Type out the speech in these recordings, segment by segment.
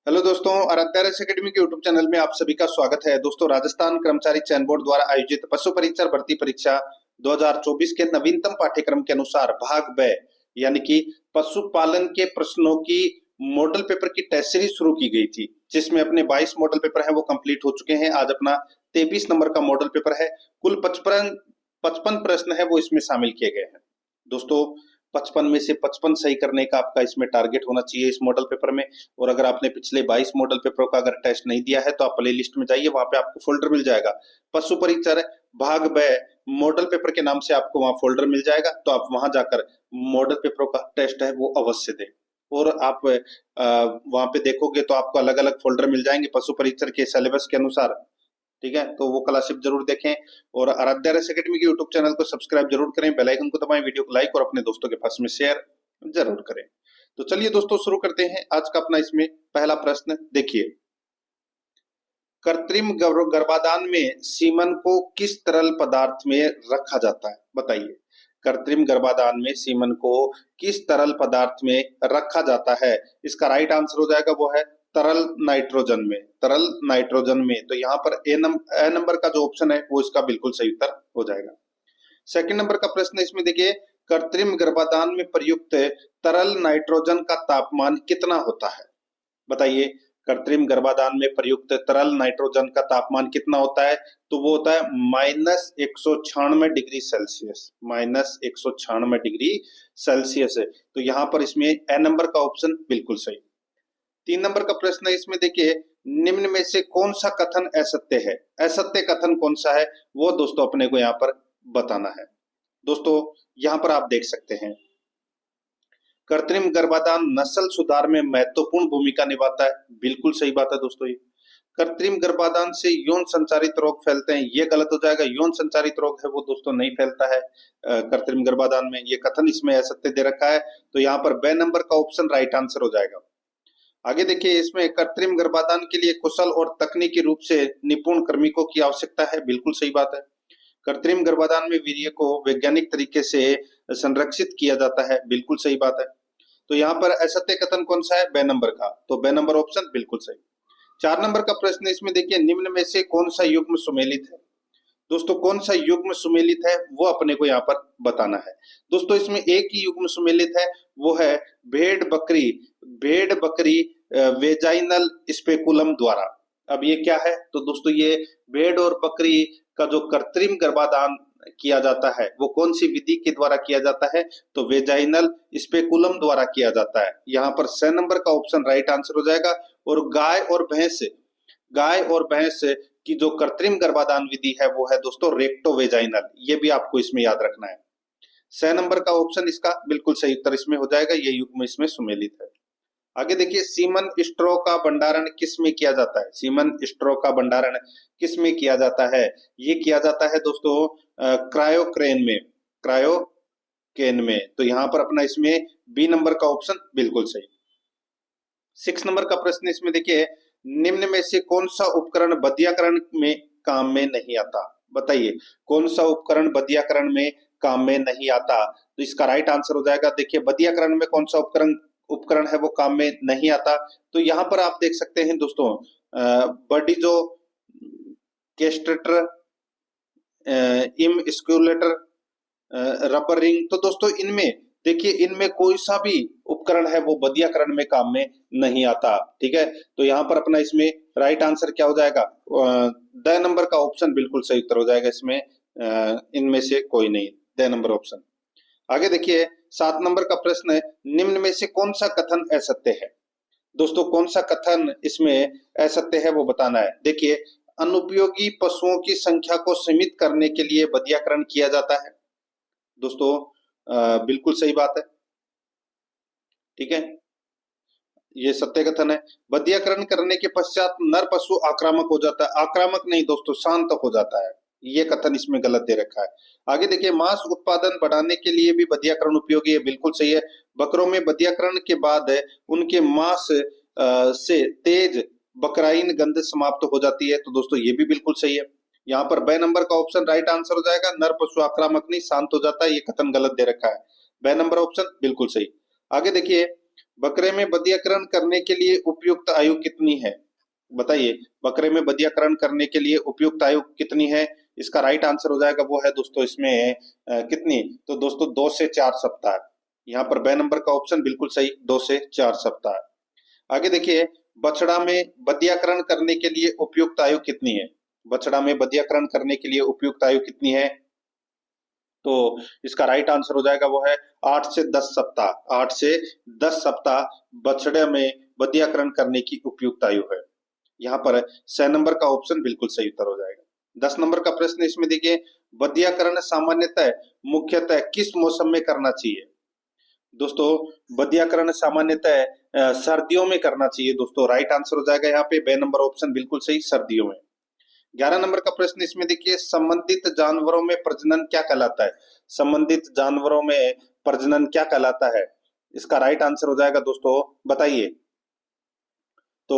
Hello दोस्तों, Aaradhya race academy के YouTube channel में आप सभी का स्वागत है। दोस्तों, राजस्थान कर्मचारी चयन बोर्ड द्वारा आयोजित पशु परीक्षर भर्ती परीक्षा 2024 के नवीनतम पाठ्यक्रम के अनुसार भाग ब यानी कि पशुपालन के प्रश्नों की मॉडल पेपर की टेस्ट सीरीज शुरू की गई थी, जिसमें अपने 22 मॉडल पेपर हैं वो कंप्लीट हो चुके हैं। आज अपना 23 नंबर का मॉडल पेपर है। कुल 55 प्रश्न है वो इसमें शामिल किए गए हैं। दोस्तों, 55 में से 55 सही करने का आपका इसमें टारगेट होना चाहिए इस मॉडल पेपर में। और अगर आपने पिछले 22 मॉडल पेपरों का अगर टेस्ट नहीं दिया है तो आप प्ले लिस्ट में जाइए, वहां पे आपको फोल्डर मिल जाएगा। पशु परीक्षर भाग ब मॉडल पेपर के नाम से आपको वहां फोल्डर मिल जाएगा, तो आप वहां जाकर मॉडल पेपरों का टेस्ट है वो अवश्य दें। और आप वहां पे देखोगे तो आपको अलग अलग फोल्डर मिल जाएंगे पशु परीक्षर के सिलेबस के अनुसार। ठीक है, तो वो क्लासेस जरूर देखें और आराध्या रेस एकेडमी के यूट्यूब चैनल को सब्सक्राइब जरूर करें, बेल आइकन को दबाएं, वीडियो को लाइक और अपने दोस्तों के पास में शेयर जरूर करें। तो चलिए दोस्तों, शुरू करते हैं आज का अपना इसमें पहला प्रश्न। देखिए, कृत्रिम गर्भाधान में सीमन को किस तरल पदार्थ में रखा जाता है? बताइए, कृत्रिम गर्भाधान में सीमन को किस तरल पदार्थ में रखा जाता है? इसका राइट आंसर हो जाएगा वो है तरल नाइट्रोजन में। तरल नाइट्रोजन में, तो यहाँ पर ए नंबर का जो ऑप्शन है वो इसका बिल्कुल सही उत्तर हो जाएगा। सेकंड नंबर का प्रश्न इसमें देखिए, कृत्रिम गर्भाधान में प्रयुक्त तरल नाइट्रोजन का तापमान कितना होता है? बताइए, कृत्रिम गर्भाधान में प्रयुक्त तरल नाइट्रोजन का तापमान कितना होता है? तो वो होता है -196 डिग्री सेल्सियस। -196 डिग्री सेल्सियस है। तो यहाँ पर इसमें ए नंबर का ऑप्शन बिल्कुल सही। 3 नंबर का प्रश्न है इसमें देखिए, निम्न में से कौन सा कथन असत्य है? असत्य कथन कौन सा है वो दोस्तों अपने को यहाँ पर बताना है। दोस्तों, यहाँ पर आप देख सकते हैं, कृत्रिम गर्भाधान नस्ल सुधार में महत्वपूर्ण भूमिका निभाता है। बिल्कुल सही बात है दोस्तों। ये कृत्रिम गर्भाधान से यौन संचारित रोग फैलते हैं, ये गलत हो जाएगा। यौन संचारित रोग है वो दोस्तों नहीं फैलता है कृत्रिम गर्भाधान में। ये कथन इसमें असत्य दे रखा है, तो यहाँ पर बे नंबर का ऑप्शन राइट आंसर हो जाएगा। आगे देखिए, इसमें कृत्रिम गर्भाधान के लिए कुशल और तकनीकी रूप से निपुण कार्मिकों की आवश्यकता है। बिल्कुल सही बात है। कृत्रिम गर्भाधान में वीर्य को वैज्ञानिक तरीके से संरक्षित किया जाता है। बिल्कुल सही बात है। तो यहाँ पर असत्य कथन कौन सा है? बे नंबर का, तो बे नंबर ऑप्शन बिल्कुल सही। 4 नंबर का प्रश्न इसमें देखिए, निम्न में से कौन सा युग्म सुमेलित है? दोस्तों, कौन सा युग्म सुमेलित है वो अपने को यहाँ पर बताना है। दोस्तों, इसमें एक ही युग्म सुमेलित है, वो है भेड़ बकरी वेजाइनल स्पेकुलम द्वारा। अब ये क्या है? तो दोस्तों, ये भेड़ और बकरी का जो कृत्रिम गर्भाधान किया जाता है वो कौन सी विधि के द्वारा किया जाता है? तो वेजाइनल स्पेकुलम द्वारा किया जाता है। यहाँ पर 6 नंबर का ऑप्शन राइट आंसर हो जाएगा। और गाय और भैंस की जो कृत्रिम गर्भाधान विधि है वो है दोस्तों रेक्टो वेजाइनल। ये भी आपको इसमें याद रखना है। 6 नंबर का ऑप्शन इसका बिल्कुल सही उत्तर इसमें हो जाएगा। ये युग्म इसमें सुमेलित है। आगे देखिए, सीमन स्ट्रो का भंडारण किस में किया जाता है? सीमन स्ट्रो का भंडारण किस में किया जाता है? ये किया जाता है दोस्तों क्रायोकेन में। तो यहाँ पर अपना इसमें बी नंबर का ऑप्शन बिल्कुल सही। 6 नंबर का प्रश्न इसमें देखिए, निम्न में से कौन सा उपकरण बधियाकरण में काम में नहीं आता? बताइए, कौन सा उपकरण बधियाकरण में काम में नहीं आता? तो इसका राइट आंसर हो जाएगा, देखिए, बधियाकरण में कौन सा उपकरण है वो काम में नहीं आता? तो यहाँ पर आप देख सकते हैं दोस्तों, बॉडी जो कैस्ट्रेटर, इमस्क्यूलेटर, रबर रिंग। तो दोस्तों, इनमें देखिए, इनमें कोई सा भी उपकरण है वो बधियाकरण में काम में नहीं आता। ठीक है, तो यहाँ पर अपना इसमें राइट आंसर क्या हो जाएगा? द नंबर का ऑप्शन बिल्कुल सही उत्तर हो जाएगा। इसमें इनमें से कोई नहीं, द नंबर ऑप्शन। आगे देखिए, 7 नंबर का प्रश्न है, निम्न में से कौन सा कथन असत्य है? दोस्तों, कौन सा कथन इसमें असत्य है वो बताना है। देखिए, अनुपयोगी पशुओं की संख्या को सीमित करने के लिए बधियाकरण किया जाता है। दोस्तों, बिल्कुल सही बात है। ठीक है, ये सत्य कथन है। बधियाकरण करने के पश्चात नर पशु आक्रामक हो जाता है। आक्रामक नहीं दोस्तों, शांत हो जाता है। ये कथन इसमें गलत दे रखा है। आगे देखिए, मांस उत्पादन बढ़ाने के लिए भी बधियाकरण उपयोगी है। बिल्कुल सही है। बकरों में बधियाकरण के बाद उनके मांस से तेज बकराइन गंध समाप्त हो जाती है। तो दोस्तों, ये भी बिल्कुल सही है। यहाँ पर बे नंबर का ऑप्शन राइट आंसर हो जाएगा। नर पशु आक्रामक नहीं, शांत हो जाता है, ये कथन गलत दे रखा है। बे नंबर ऑप्शन बिल्कुल सही। आगे देखिए, बकरे में बधियाकरण करने के लिए उपयुक्त आयु कितनी है? बताइए, बकरे में बधियाकरण करने के लिए उपयुक्त आयु कितनी है? इसका राइट आंसर हो जाएगा वो है दोस्तों इसमें कितनी? तो दोस्तों 2 से 4 सप्ताह। यहाँ पर ब नंबर का ऑप्शन बिल्कुल सही, 2 से 4 सप्ताह। आगे देखिए, बछड़ा में बधियाकरण करने के लिए उपयुक्त आयु कितनी है? बछड़ा में बधियाकरण करने के लिए उपयुक्त आयु कितनी है? तो इसका राइट आंसर हो जाएगा वो है 8 से 10 सप्ताह। 8 से 10 सप्ताह बछड़े में बधियाकरण करने की उपयुक्त आयु है। यहाँ पर 6 नंबर का ऑप्शन बिल्कुल सही उत्तर हो जाएगा। 10 नंबर का प्रश्न इसमें देखिए, बधियाकरण सामान्यतः मुख्यतः किस मौसम में करना चाहिए? दोस्तों, बधियाकरण सामान्यतः सर्दियों में करना चाहिए दोस्तों। राइट आंसर हो जाएगा यहाँ पे ब नंबर ऑप्शन बिल्कुल सही, सर्दियों में। 11 नंबर का प्रश्न इसमें देखिए, संबंधित जानवरों में प्रजनन क्या कहलाता है? संबंधित जानवरों में प्रजनन क्या कहलाता है? इसका राइट आंसर हो जाएगा दोस्तों, बताइए। तो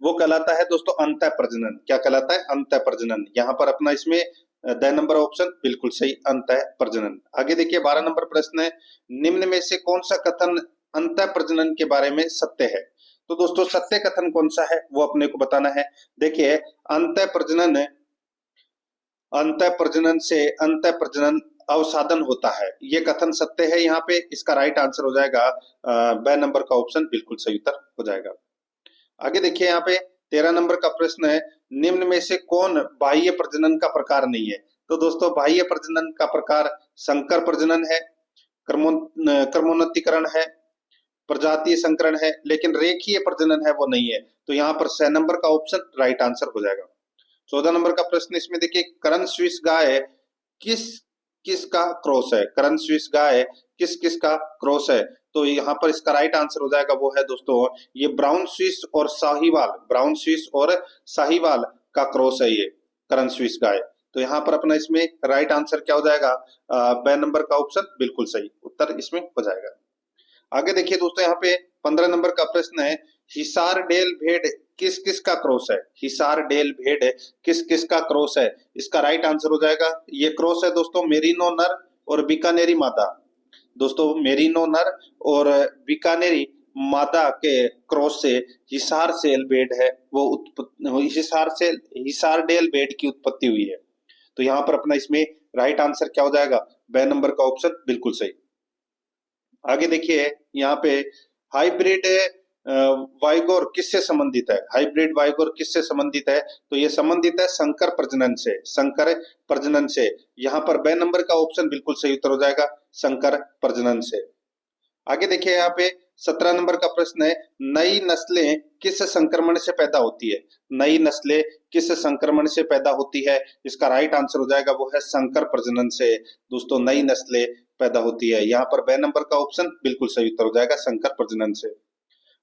वो कहलाता है दोस्तों अंतः प्रजनन। क्या कहलाता है? अंतः प्रजनन। यहाँ पर अपना इसमें द नंबर ऑप्शन बिल्कुल सही, अंतः प्रजनन। आगे देखिए 12 नंबर प्रश्न है, निम्न में से कौन सा कथन अंतः प्रजनन के बारे में सत्य है? तो दोस्तों सत्य कथन कौन सा है वो अपने को बताना है। देखिए, अंतः प्रजनन से अंतः प्रजनन अवसादन होता है, ये कथन सत्य है। यहाँ पे इसका राइट आंसर हो जाएगा ब नंबर का ऑप्शन बिल्कुल सही उत्तर हो जाएगा। आगे देखिए यहाँ पे 13 नंबर का प्रश्न है, निम्न में से कौन बाह्य प्रजनन का प्रकार नहीं है? तो दोस्तों बाह्य प्रजनन का प्रकार संकर प्रजनन है, क्रमोन्नतीकरण है, प्रजातीय संकरण है, लेकिन रेखीय प्रजनन है वो नहीं है। तो यहाँ पर 6 नंबर का ऑप्शन राइट आंसर हो जाएगा। 14 नंबर का प्रश्न इसमें देखिए, करण स्विस गाय किस किस का क्रॉस है? करण स्विस गाय किस किस का क्रॉस है? तो यहाँ पर इसका राइट आंसर हो जाएगा वो है दोस्तों ये ब्राउन स्विस और साहिवाल, ब्राउन स्विस और साहिवाल का क्रॉस है ये करण स्विस गाय। तो यहाँ पर अपना इसमें राइट आंसर क्या हो जाएगा? ब नंबर का ऑप्शन बिल्कुल सही उत्तर इसमें हो जाएगा। आगे देखिए दोस्तों यहाँ पे 15 नंबर का प्रश्न है, हिसार डेल भेड़ किस किस का क्रॉस है? हिसार डेल भेड़ किस किस का क्रॉस है? इसका राइट आंसर हो जाएगा, ये क्रॉस है दोस्तों मेरिनो नर और बीकानेरी मादा। दोस्तों मेरिनो नर और बीकानेरी मादा के क्रॉस से हिसार सेल भेड़ है वो हिसार डेल भेड़ की उत्पत्ति हुई है। तो यहाँ पर अपना इसमें राइट आंसर क्या हो जाएगा? ब नंबर का ऑप्शन बिल्कुल सही। आगे देखिए यहाँ पे हाइब्रिड वाइगोर किससे संबंधित है? हाइब्रिड वाइगोर किससे संबंधित है? तो ये संबंधित है संकर प्रजनन से, संकर प्रजनन से। यहाँ पर ब नंबर का ऑप्शन बिल्कुल सही उत्तर हो जाएगा, संकर प्रजनन से। आगे देखिए यहाँ पे 17 नंबर का प्रश्न है, नई नस्लें किस संक्रमण से पैदा होती है? नई नस्लें किस संक्रमण से पैदा होती है? इसका राइट आंसर हो जाएगा वो है संकर प्रजनन से दोस्तों नई नस्लें पैदा होती है। यहाँ पर ब नंबर का ऑप्शन बिल्कुल सही उत्तर हो जाएगा, संकर प्रजनन से।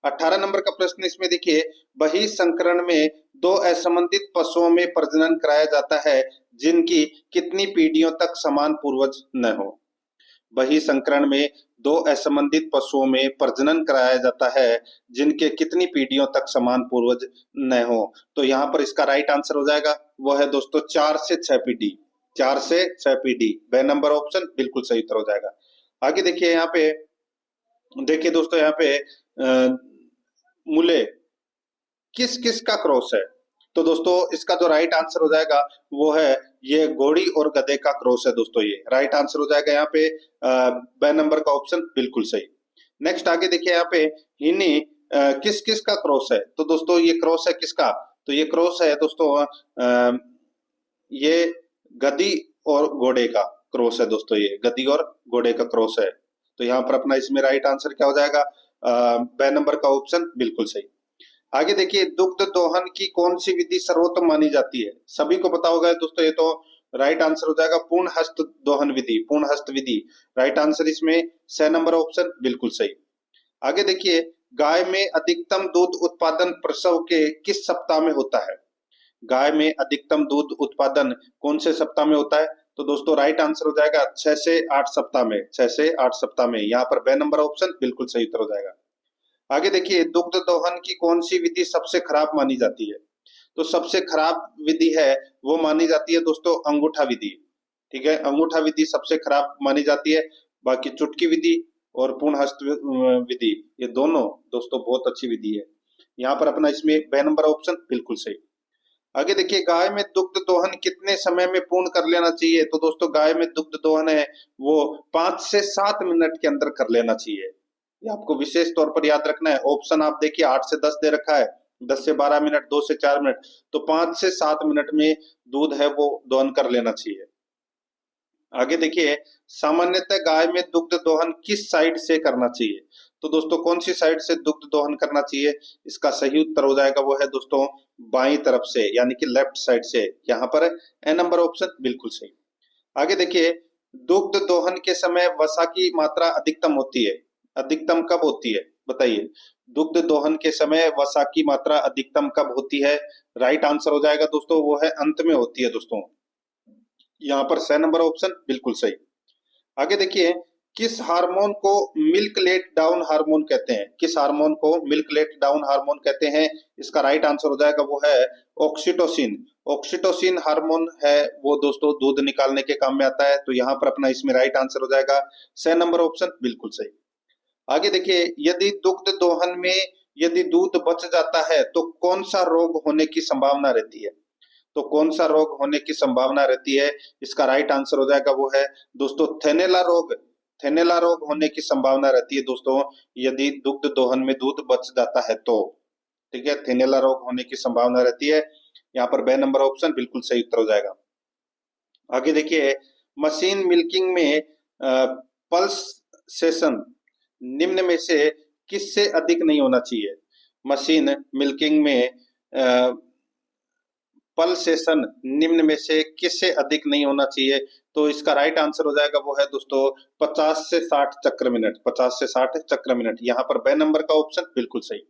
18 नंबर का प्रश्न इसमें देखिए, बहिष्करण में दो असंबंधित पशुओं में प्रजनन कराया जाता है जिनकी कितनी पीढ़ियों तक समान पूर्वज न हो? बहिष्करण में दो असंबंधित पशुओं में प्रजनन कराया जाता है जिनके कितनी पीढ़ियों तक समान पूर्वज न हो? तो यहाँ पर इसका राइट आंसर हो जाएगा वो है दोस्तों 4 से 6 पीढ़ी, 4 से 6 पीढ़ी। ब नंबर ऑप्शन बिल्कुल सही उत्तर हो जाएगा। आगे देखिए यहाँ पे, देखिए दोस्तों यहाँ पे मूले किस किस का क्रॉस है? तो दोस्तों इसका जो राइट आंसर हो जाएगा वो है ये घोड़ी और गधे का क्रॉस है दोस्तों, ये राइट आंसर हो जाएगा यहाँ पे ब नंबर का ऑप्शन बिल्कुल सही। नेक्स्ट आगे देखिए यहाँ पे हिनी किस किस का क्रॉस है? तो दोस्तों ये क्रॉस है किसका? तो ये क्रॉस है दोस्तों ये गधी और घोड़े का क्रॉस है दोस्तों, ये गधी और घोड़े का क्रॉस है। तो यहाँ पर अपना इसमें राइट आंसर क्या हो जाएगा? ब नंबर का ऑप्शन बिल्कुल सही। आगे देखिए, दुग्ध दोहन की कौन सी विधि सर्वोत्तम मानी जाती है? सभी को पता होगा दोस्तों, ये तो राइट आंसर हो जाएगा पूर्ण हस्त दोहन विधि, पूर्ण हस्त विधि। राइट आंसर इसमें 6 नंबर ऑप्शन बिल्कुल सही। आगे देखिए, गाय में अधिकतम दूध उत्पादन प्रसव के किस सप्ताह में होता है? गाय में अधिकतम दूध उत्पादन कौन से सप्ताह में होता है? तो दोस्तों राइट आंसर हो जाएगा 6 से 8 सप्ताह में, 6 से 8 सप्ताह में। यहाँ पर ब नंबर ऑप्शन बिल्कुल सही उत्तर हो जाएगा। आगे देखिए, दुग्ध दोहन की कौन सी विधि सबसे खराब मानी जाती है? तो सबसे खराब विधि है वो मानी जाती है दोस्तों अंगूठा विधि। ठीक है, अंगूठा विधि सबसे खराब मानी जाती है। बाकी चुटकी विधि और पूर्ण हस्त विधि, ये दोनों दोस्तों बहुत अच्छी विधि है। यहाँ पर अपना इसमें ब नंबर ऑप्शन बिल्कुल सही। आगे देखिए, गाय में दुग्ध दोहन कितने समय में पूर्ण कर लेना चाहिए? तो दोस्तों गाय में दुग्ध दोहन है वो 5 से 7 मिनट के अंदर कर लेना चाहिए। ये आपको विशेष तौर पर याद रखना है। ऑप्शन आप देखिए 8 से 10 दे रखा है, 10 से 12 मिनट, 2 से 4 मिनट, तो 5 से 7 मिनट में दूध है वो दोहन कर लेना चाहिए। आगे देखिए, सामान्यतः गाय में दुग्ध दोहन किस साइड से करना चाहिए? तो दोस्तों कौन सी साइड से दुग्ध दोहन करना चाहिए? इसका सही उत्तर हो जाएगा वो है दोस्तों बाईं तरफ से, यानी कि लेफ्ट साइड से। यहाँ पर ए नंबर ऑप्शन बिल्कुल सही। आगे देखिए, दुग्ध दोहन के समय वसा की मात्रा अधिकतम होती है, अधिकतम कब होती है बताइए? दुग्ध दोहन के समय वसा की मात्रा अधिकतम कब होती है? राइट आंसर हो जाएगा दोस्तों वो है अंत में होती है दोस्तों। यहाँ पर स नंबर ऑप्शन बिल्कुल सही। आगे देखिए, किस हार्मोन को मिल्क लेट डाउन हार्मोन कहते हैं? किस हार्मोन को मिल्क लेट डाउन हार्मोन कहते हैं? इसका राइट आंसर हो जाएगा वो है ऑक्सीटोसिन। ऑक्सीटोसिन हार्मोन है वो दोस्तों दूध निकालने के काम में आता है, तो यहाँ पर अपना इसमें राइट आंसर हो जाएगा स नंबर ऑप्शन बिल्कुल सही। आगे देखिए, यदि दुग्ध दोहन में यदि दूध बच जाता है तो कौन सा रोग होने की संभावना रहती है? तो कौन सा रोग होने की संभावना रहती है? इसका राइट आंसर हो जाएगा वो है दोस्तों थेनेला रोग। थेनेला रोग होने की संभावना रहती है दोस्तों यदि दुग्ध दोहन में दूध बच जाता है तो। ठीक है, थेनेला रोग होने की संभावना रहती है। यहाँ पर बे नंबर ऑप्शन बिल्कुल सही उत्तर हो जाएगा। आगे देखिए, मशीन मिल्किंग में पल्सेशन निम्न में से किससे अधिक नहीं होना चाहिए? मशीन मिल्किंग में पल्सेशन निम्न में से किससे अधिक नहीं होना चाहिए? तो इसका राइट आंसर हो जाएगा वो है दोस्तों 50 से 60 चक्र मिनट, 50 से 60 चक्र मिनट। यहाँ पर बे नंबर का ऑप्शन बिल्कुल सही।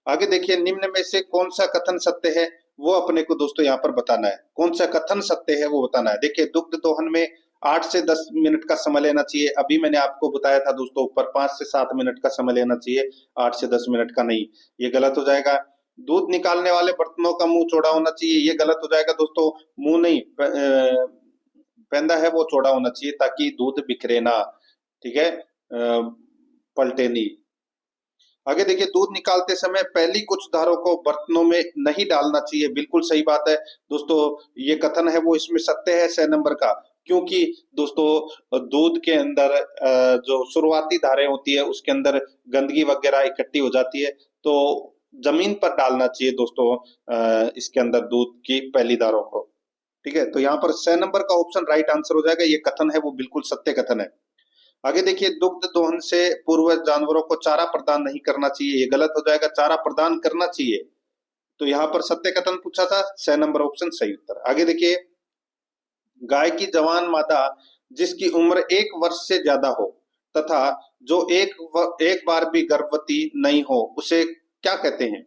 आगे देखिए, निम्न में से कौन सा कथन सत्य है वो अपने को दोस्तों यहाँ पर बताना है। कौन सा कथन सत्य है वो बताना है। देखिए, दुग्ध दोहन में 8 से 10 मिनट का समय लेना चाहिए। अभी मैंने आपको बताया था दोस्तों ऊपर 5 से 7 मिनट का समय लेना चाहिए, 8 से 10 मिनट का नहीं। ये गलत हो जाएगा। दूध निकालने वाले बर्तनों का मुंह चौड़ा होना चाहिए, ये गलत हो जाएगा दोस्तों। मुंह नहीं, पेंदा है वो चौड़ा होना चाहिए ताकि दूध बिखरे ना, ठीक है, पलटे नहीं। आगे देखिए, दूध निकालते समय पहली कुछ धारों को बर्तनों में नहीं डालना चाहिए, बिल्कुल सही बात है दोस्तों। ये कथन है वो इसमें सत्य है स नंबर का, क्योंकि दोस्तों दूध के अंदर जो शुरुआती धारें होती है उसके अंदर गंदगी वगैरह इकट्ठी हो जाती है, तो जमीन पर डालना चाहिए दोस्तों इसके अंदर दूध की पहली धारों को। ठीक है, तो यहाँ पर स नंबर का ऑप्शन राइट आंसर हो जाएगा। ये कथन है वो बिल्कुल सत्य कथन है। आगे देखिए, दुग्ध दोहन से पूर्व जानवरों को चारा प्रदान नहीं करना चाहिए, ये गलत हो जाएगा, चारा प्रदान करना चाहिए। तो यहाँ पर सत्य कथन पूछा था, स नंबर ऑप्शन सही उत्तर। आगे देखिए, गाय की जवान मादा जिसकी उम्र 1 वर्ष से ज्यादा हो तथा जो एक बार भी गर्भवती नहीं हो उसे क्या कहते हैं?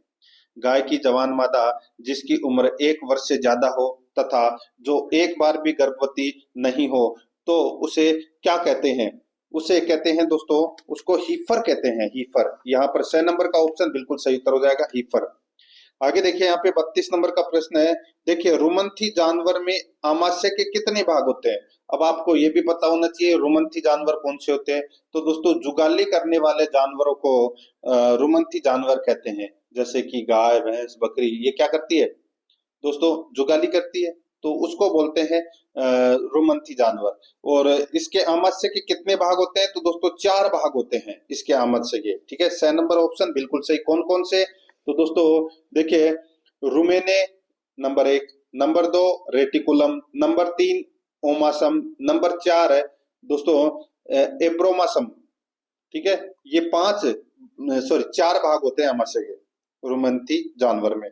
गाय की जवान मादा जिसकी उम्र 1 वर्ष से ज्यादा हो तथा जो एक बार भी गर्भवती नहीं हो तो उसे क्या कहते हैं? उसे कहते हैं दोस्तों, उसको हीफर कहते हैं, हीफर। यहाँ पर स नंबर का ऑप्शन बिल्कुल सही उत्तर हो जाएगा, हीफर। आगे देखिए, यहाँ पे 32 नंबर का प्रश्न है। देखिए, रुमंथी जानवर में आमाशय के कितने भाग होते हैं? अब आपको ये भी पता होना चाहिए रुमंथी जानवर कौन से होते हैं। तो दोस्तों जुगाली करने वाले जानवरों को रुमंथी जानवर कहते हैं। जैसे कि गाय, भैंस, बकरी, ये क्या करती है दोस्तों? जुगाली करती है, तो उसको बोलते हैं रुमंथी जानवर। और इसके आमाशय के कितने भाग होते हैं? तो दोस्तों 4 भाग होते हैं इसके आमाशय के। ठीक है, स नंबर ऑप्शन बिल्कुल सही। कौन कौन से? तो दोस्तों देखिए, rumen number 1, number 2 reticulum, number 3 omasum, number 4 है दोस्तों एब्रोमासम। ठीक है, ये 4 भाग होते हैं आमाशय के रुमंथी जानवर में।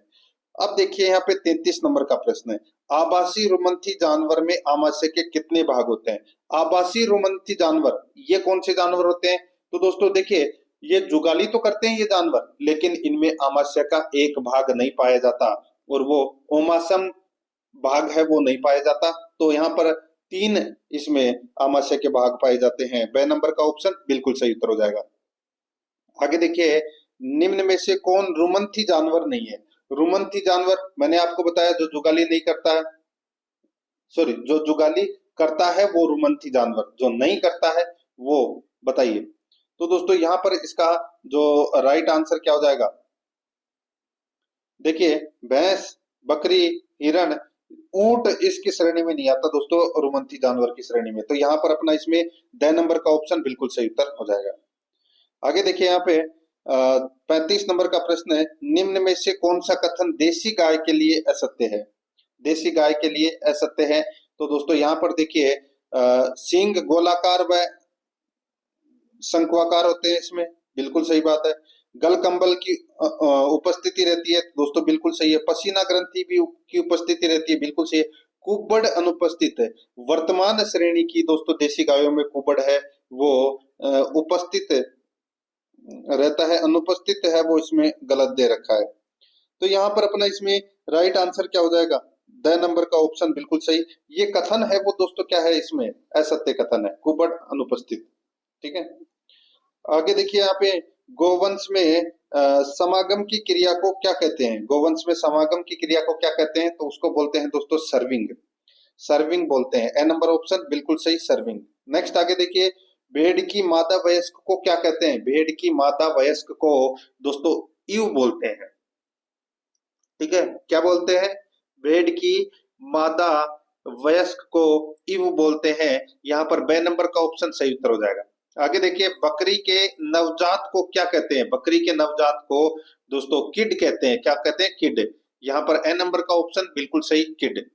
अब देखिए, यहाँ पे 33 नंबर का प्रश्न है। आभासी रुमंथी जानवर में आमाशय के कितने भाग होते हैं? आभासी रुमंथी जानवर ये कौन से जानवर होते हैं? तो दोस्तों देखिए, ये जुगाली तो करते हैं ये जानवर, लेकिन इनमें आमाशय का एक भाग नहीं पाया जाता और वो ओमासम भाग है वो नहीं पाया जाता। तो यहाँ पर 3 इसमें आमाशय के भाग पाए जाते हैं। ब नंबर का ऑप्शन बिल्कुल सही उत्तर हो जाएगा। आगे देखिए, निम्न में से कौन रुमंथी जानवर नहीं है? रुमंथी जानवर मैंने आपको बताया जो जुगाली नहीं करता है, सॉरी, जो जुगाली करता है वो रुमंथी जानवर, जो नहीं करता है वो बताइए। तो दोस्तों यहाँ पर इसका जो राइट आंसर क्या हो जाएगा, देखिए भैंस, बकरी, हिरण, ऊंट इसकी श्रेणी में नहीं आता दोस्तों, रुमंथी जानवर की श्रेणी में। तो यहाँ पर अपना इसमें द नंबर का ऑप्शन बिल्कुल सही उत्तर हो जाएगा। आगे देखिए यहाँ पे 35 नंबर का प्रश्न है, निम्न में से कौन सा कथन देसी गाय के लिए असत्य है? देसी गाय के लिए असत्य है। तो दोस्तों यहाँ पर देखिए सींग गोलाकार व शंक्वाकार होते हैं, इसमें बिल्कुल सही बात है। गल कंबल की उपस्थिति रहती है, दोस्तों बिल्कुल सही है। पसीना ग्रंथि भी की उपस्थिति रहती है, बिल्कुल सही है। कुबड़ अनुपस्थित है। वर्तमान श्रेणी की दोस्तों देसी गायों में कुबड़ है वो उपस्थित रहता है, अनुपस्थित है वो इसमें गलत दे रखा है। तो यहाँ पर अपना इसमें राइट आंसर क्या हो जाएगा, द नंबर का ऑप्शन बिल्कुल सही। ये कथन है वो दोस्तों क्या है, इसमें असत्य कथन है, कुबड़ अनुपस्थित। ठीक है, आगे देखिए यहाँ पे गोवंश में समागम की क्रिया को क्या कहते हैं? गोवंश में समागम की क्रिया को क्या कहते हैं? तो उसको बोलते हैं दोस्तों सर्विंग, सर्विंग बोलते हैं। ए नंबर ऑप्शन बिल्कुल सही, सर्विंग। नेक्स्ट आगे देखिए, भेड़ की मादा वयस्क को क्या कहते हैं? भेड़ की मादा वयस्क को दोस्तों ईव बोलते हैं। ठीक है, क्या बोलते हैं? भेड़ की मादा वयस्क को ईव बोलते हैं। यहाँ पर बे नंबर का ऑप्शन सही उत्तर हो जाएगा। आगे देखिए, बकरी के नवजात को क्या कहते हैं? बकरी के नवजात को दोस्तों किड कहते हैं। क्या कहते हैं? किड। यहाँ पर ए नंबर का ऑप्शन बिल्कुल सही, किड।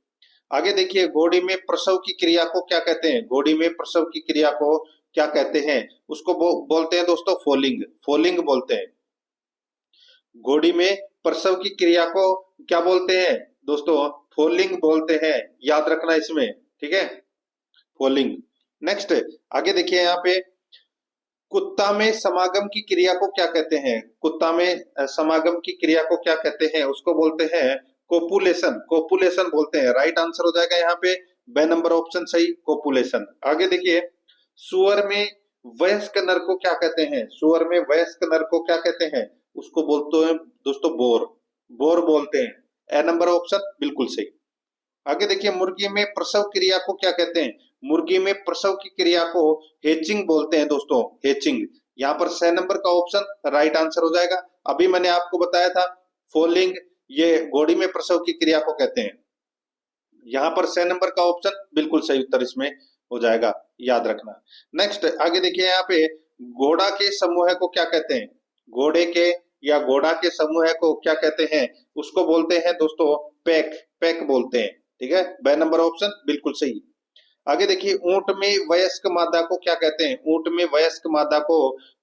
आगे देखिए, घोड़ी में प्रसव की क्रिया को क्या कहते हैं? घोड़ी में प्रसव की क्रिया को क्या कहते हैं? उसको बोलते हैं दोस्तों फोलिंग, फोलिंग बोलते हैं। घोड़ी में प्रसव की क्रिया को क्या बोलते हैं दोस्तों? फोलिंग बोलते हैं, याद रखना इसमें। ठीक है, फोलिंग। नेक्स्ट आगे देखिए, यहाँ पे कुत्ता में समागम की क्रिया को क्या कहते हैं? कुत्ता में समागम की क्रिया को क्या कहते हैं? उसको बोलते हैं कोपुलेशन, कोपुलेशन बोलते हैं। राइट आंसर हो जाएगा यहाँ पे बे नंबर ऑप्शन सही, कोपुलेशन। आगे देखिए, सुअर में वयस्क नर को क्या कहते हैं? सुअर में वयस्क नर को क्या कहते हैं? उसको बोलते हैं दोस्तों बोर, बोर बोलते हैं। ए नंबर ऑप्शन बिल्कुल सही। आगे देखिए, मुर्गी में प्रसव क्रिया को क्या कहते हैं? मुर्गी में प्रसव की क्रिया को हेचिंग बोलते हैं दोस्तों, हेचिंग। यहाँ पर 6 नंबर का ऑप्शन राइट आंसर हो जाएगा। अभी मैंने आपको बताया था फोलिंग, ये घोड़ी में प्रसव की क्रिया को कहते हैं। यहाँ पर 6 नंबर का ऑप्शन बिल्कुल सही उत्तर इसमें हो जाएगा, याद रखना। नेक्स्ट आगे देखिए, यहाँ पे घोड़ा के समूह को क्या कहते हैं? घोड़े के या घोड़ा के समूह को क्या कहते हैं? उसको बोलते हैं दोस्तों पैक, पैक बोलते हैं। ठीक है, बे नंबर ऑप्शन बिल्कुल सही। आगे देखिए, ऊंट में वयस्क मादा को क्या कहते हैं? ऊंट में वयस्क मादा को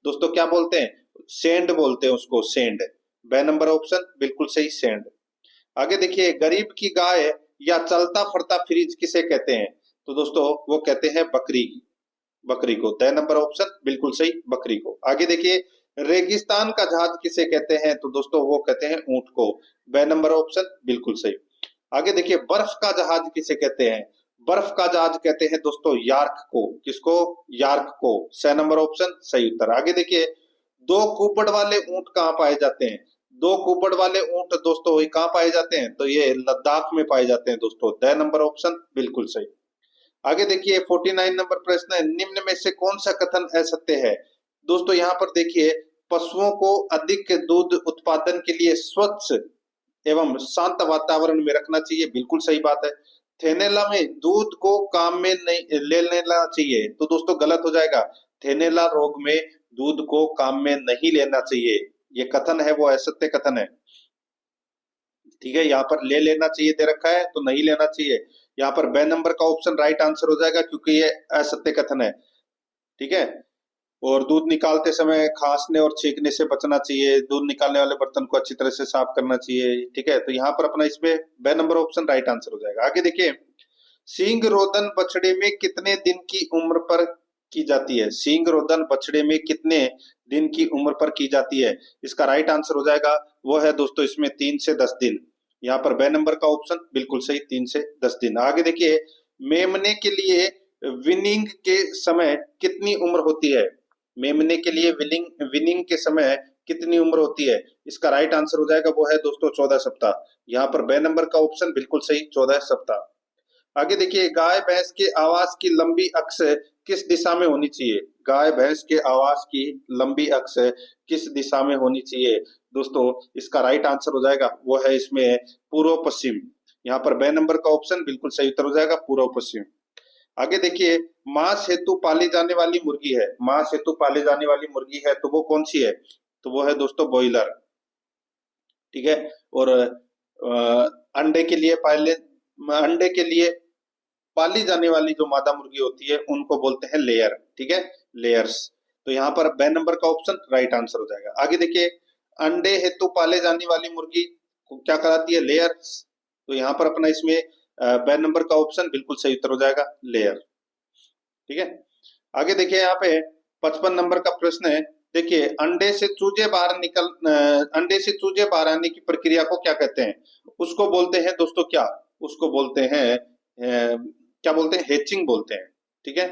दोस्तों क्या बोलते हैं? सेंड बोलते हैं उसको, सेंड। बे नंबर ऑप्शन बिल्कुल सही, सेंड। आगे देखिए, गरीब की गाय या चलता फिरता फ्रिज किसे कहते हैं? तो दोस्तों वो कहते हैं बकरी, बकरी को। द नंबर ऑप्शन बिल्कुल सही, बकरी को। आगे देखिए, रेगिस्तान का जहाज किसे कहते हैं? तो दोस्तों वो कहते हैं ऊंट को। बे नंबर ऑप्शन बिल्कुल सही। आगे देखिए, बर्फ का जहाज किसे कहते हैं? बर्फ का जहाज कहते हैं दोस्तों यार्क को। किसको? यार्क को। 6 नंबर ऑप्शन सही उत्तर। आगे देखिए, दो कुबड़ वाले ऊंट कहाँ पाए जाते हैं? दो कुबड़ वाले ऊंट दोस्तों ये कहाँ पाए जाते हैं? तो ये लद्दाख में पाए जाते हैं दोस्तों। द नंबर ऑप्शन बिल्कुल सही। आगे देखिए, 49 नंबर प्रश्न है, निम्न में से कौन सा कथन असत्य है? दोस्तों यहाँ पर देखिए, पशुओं को अधिक दूध उत्पादन के लिए स्वच्छ एवं शांत वातावरण में रखना चाहिए, बिल्कुल सही बात है। थेनेला में दूध को काम में नहीं ले लेना चाहिए, तो दोस्तों गलत हो जाएगा। थेनेला रोग में दूध को काम में नहीं लेना चाहिए, ये कथन है वो असत्य कथन है। ठीक है, यहाँ पर ले लेना चाहिए दे रखा है तो नहीं लेना चाहिए। यहाँ पर बे नंबर का ऑप्शन राइट आंसर हो जाएगा क्योंकि ये असत्य कथन है। ठीक है, और दूध निकालते समय खांसने और छींकने से बचना चाहिए। दूध निकालने वाले बर्तन को अच्छी तरह से साफ करना चाहिए। ठीक है, तो यहाँ पर अपना इसमें बे नंबर ऑप्शन राइट आंसर हो जाएगा। आगे देखिए, सींग रोदन बछड़े में कितने दिन की उम्र पर की जाती है? सींग रोदन बछड़े में कितने दिन की उम्र पर की जाती है? इसका राइट आंसर हो जाएगा वो है दोस्तों इसमें 3 से 10 दिन। यहाँ पर बे नंबर का ऑप्शन बिल्कुल सही, 3 से 10 दिन। आगे देखिए, मेमने के लिए विनिंग के समय कितनी उम्र होती है? मेमने के लिए विनिंग के समय कितनी उम्र होती है? इसका राइट आंसर हो जाएगा वो है दोस्तों 14 सप्ताह। यहाँ पर बे नंबर का ऑप्शन बिल्कुल सही, 14 सप्ताह। आगे देखिए, गाय भैंस के आवास की लंबी अक्ष किस दिशा में होनी चाहिए? गाय भैंस के आवास की लंबी अक्ष किस दिशा में होनी चाहिए? दोस्तों इसका राइट आंसर हो जाएगा वो है इसमें पूर्व पश्चिम। यहाँ पर बे नंबर का ऑप्शन बिल्कुल सही उत्तर हो जाएगा, पूर्व पश्चिम। आगे देखिए, मांस हेतु पाली जाने वाली मुर्गी है, मांस हेतु पाली जाने वाली मुर्गी है तो वो कौन सी है? तो वो है दोस्तों बॉयलर। ठीक है। और अंडे के लिए अंडे के लिए पाली जाने वाली जो मादा मुर्गी होती है उनको बोलते हैं लेयर। ठीक है, लेयर्स। तो यहाँ पर बे नंबर का ऑप्शन राइट आंसर हो जाएगा। आगे देखिए, अंडे हेतु पाले जाने वाली मुर्गी को क्या कहलाती है? लेयर्स। तो यहाँ पर अपना इसमें बे नंबर का ऑप्शन बिल्कुल सही उत्तर हो जाएगा, लेयर। ठीक है। आगे देखिए यहाँ पे 55 नंबर का प्रश्न है। देखिए, अंडे से चूजे बाहर आने की प्रक्रिया को क्या कहते हैं? उसको बोलते हैं दोस्तों क्या? उसको बोलते हैं क्या बोलते हैं? हैचिंग बोलते हैं। ठीक है,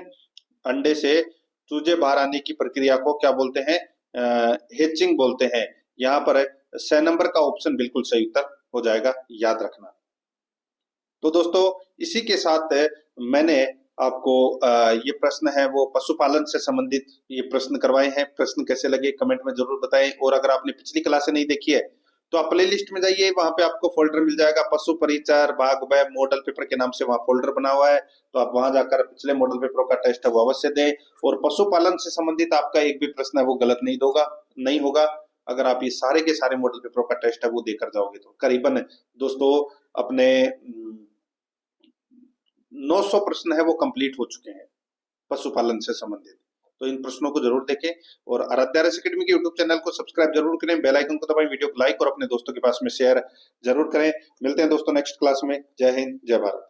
अंडे से चूजे बाहर आने की प्रक्रिया को क्या बोलते हैं? हैचिंग बोलते हैं। यहाँ पर 6 नंबर का ऑप्शन बिल्कुल सही उत्तर हो जाएगा, याद रखना। तो दोस्तों इसी के साथ मैंने आपको ये प्रश्न है वो पशुपालन से संबंधित ये प्रश्न करवाए हैं। प्रश्न कैसे लगे कमेंट में जरूर बताएं। और अगर आपने पिछली क्लासें नहीं देखी है तो आप प्ले लिस्ट में जाइए, वहां पे आपको फोल्डर मिल जाएगा, पशु परिचर भाग ब मॉडल पेपर के नाम से वहां फोल्डर बना हुआ है। तो आप वहां जाकर पिछले मॉडल पेपरों का टेस्ट है वो अवश्य दें। और पशुपालन से संबंधित आपका एक भी प्रश्न है वो गलत नहीं होगा। अगर आप ये सारे के सारे मॉडल पेपरों का टेस्ट है वो देकर जाओगे तो करीबन दोस्तों अपने 900 प्रश्न है वो कंप्लीट हो चुके हैं पशुपालन से संबंधित। तो इन प्रश्नों को जरूर देखें और आराध्या रेस एकेडमी के यूट्यूब चैनल को सब्सक्राइब जरूर करें, बेल आइकन को दबाएं, वीडियो को लाइक और अपने दोस्तों के पास में शेयर जरूर करें। मिलते हैं दोस्तों नेक्स्ट क्लास में। जय हिंद, जय भारत।